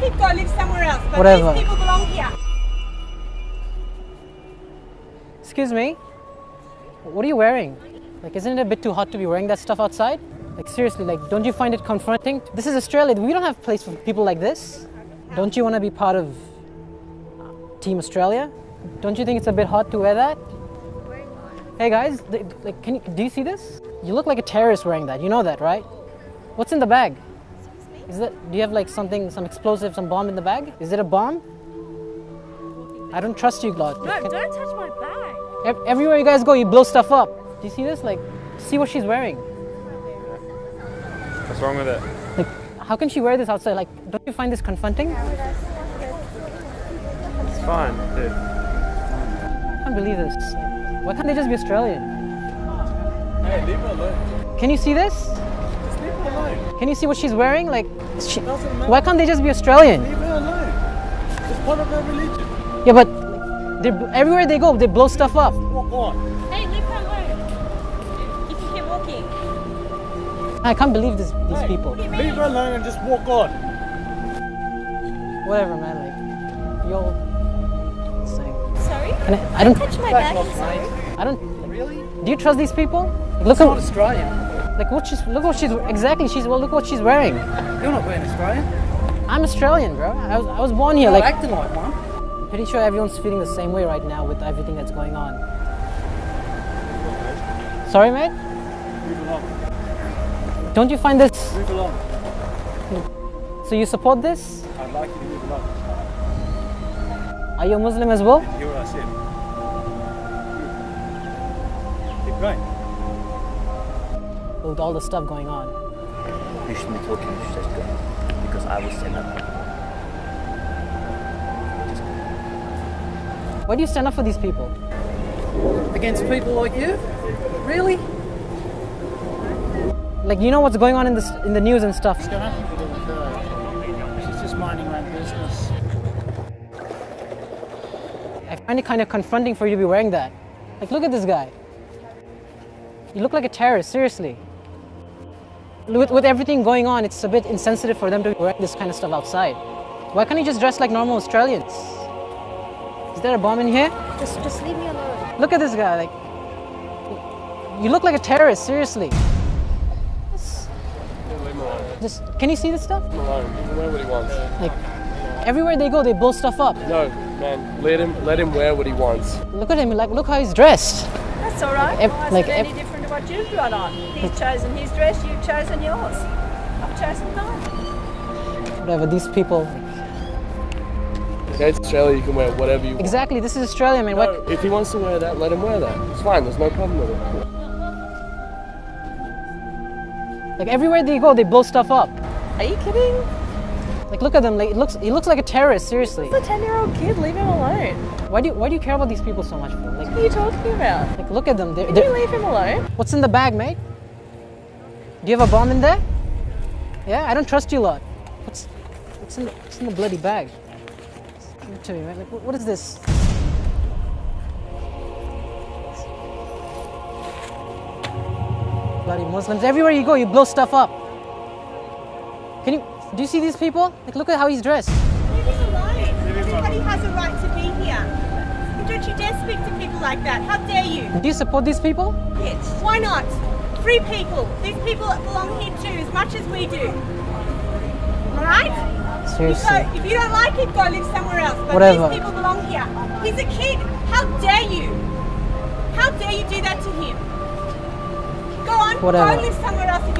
like it, go live somewhere else. But Whatever. these people belong here. Excuse me? What are you wearing? Like, isn't it a bit too hot to be wearing that stuff outside? Like, seriously, like, don't you find it confronting? This is Australia. We don't have place for people like this. Don't you want to be part of Team Australia? Don't you think it's a bit hot to wear that? Hey guys, like, do you see this? You look like a terrorist wearing that. You know that, right? What's in the bag? Do you have like something, some explosive, some bomb in the bag? Is it a bomb? I don't trust you, Claude. No, don't touch my bag. Everywhere you guys go, you blow stuff up. Do you see this? Like, see what she's wearing. What's wrong with it? Like, how can she wear this outside? Like, don't you find this confronting? It's fine, dude. I can't believe this. Why can't they just be Australian? Hey, leave her alone. Can you see this? Just leave her alone. Can you see what she's wearing? Like, why can't they just be Australian? Leave her alone. It's part of their religion. Yeah, but everywhere they go, they blow stuff up. Walk on. Hey, leave her alone. If you keep walking. I can't believe these people. Leave her alone and just walk on. Whatever, man. Like, you're insane. Sorry? I don't. Touch my bag. Sorry. I don't. Really? Do you trust these people? Like, look Not at. Australian. Like, look what she's exactly. Look what she's wearing. You're not wearing Australian. I'm Australian, bro. I was born here. You're Like, acting like one. pretty sure everyone's feeling the same way right now with everything that's going on. Sorry, mate? Move along. Don't you find this... Move along. So you support this? I'd like you to move along. Are you a Muslim as well? Hear what I said. Keep going. With all the stuff going on. You shouldn't be talking, you should just go. Because I will stand up. Why do you stand up for these people? Against people like you? Really? Like, you know what's going on in the news and stuff. It's got nothing to do with her. She's just minding her own business. I find it kind of confronting for you to be wearing that. Like, look at this guy. You look like a terrorist, seriously. With everything going on, it's a bit insensitive for them to be wearing this kind of stuff outside. Why can't you just dress like normal Australians? Is there a bomb in here? Just leave me alone. Look at this guy, like... You look like a terrorist, seriously. Just, can you see this stuff? Alone. He can wear what he wants. Like, everywhere they go, they blow stuff up. No, man, let him wear what he wants. Look at him, like, look how he's dressed. That's all right. Ev- Why is like it any ev- different to what you've got on? He's chosen his dress, you've chosen yours. I've chosen mine. Whatever, these people... Okay, it's Australia, you can wear whatever you want. Exactly, this is Australia, man. Why... No, if he wants to wear that, let him wear that. It's fine, there's no problem with it. Like, everywhere they go, they blow stuff up. Are you kidding? Like, look at them, like, he looks like a terrorist, seriously. It's a 10-year-old kid, leave him alone. Why do you care about these people so much for? Like, What are you talking about? like, look at them. Can you leave him alone? What's in the bag, mate? Do you have a bomb in there? Yeah, I don't trust you lot. What's in the bloody bag? Give it to me, man. Like, what is this? Bloody Muslims. Everywhere you go, you blow stuff up. Do you see these people? Like, look at how he's dressed. Leave us alone. Everybody has a right to be here. Don't you dare speak to people like that. How dare you? Do you support these people? Yes. Why not? Free people. These people belong here too, as much as we do. Alright? Seriously. If you don't like it, go live somewhere else. But Whatever. these people belong here. He's a kid. How dare you? How dare you do that to him? Go on, Whatever. go live somewhere else if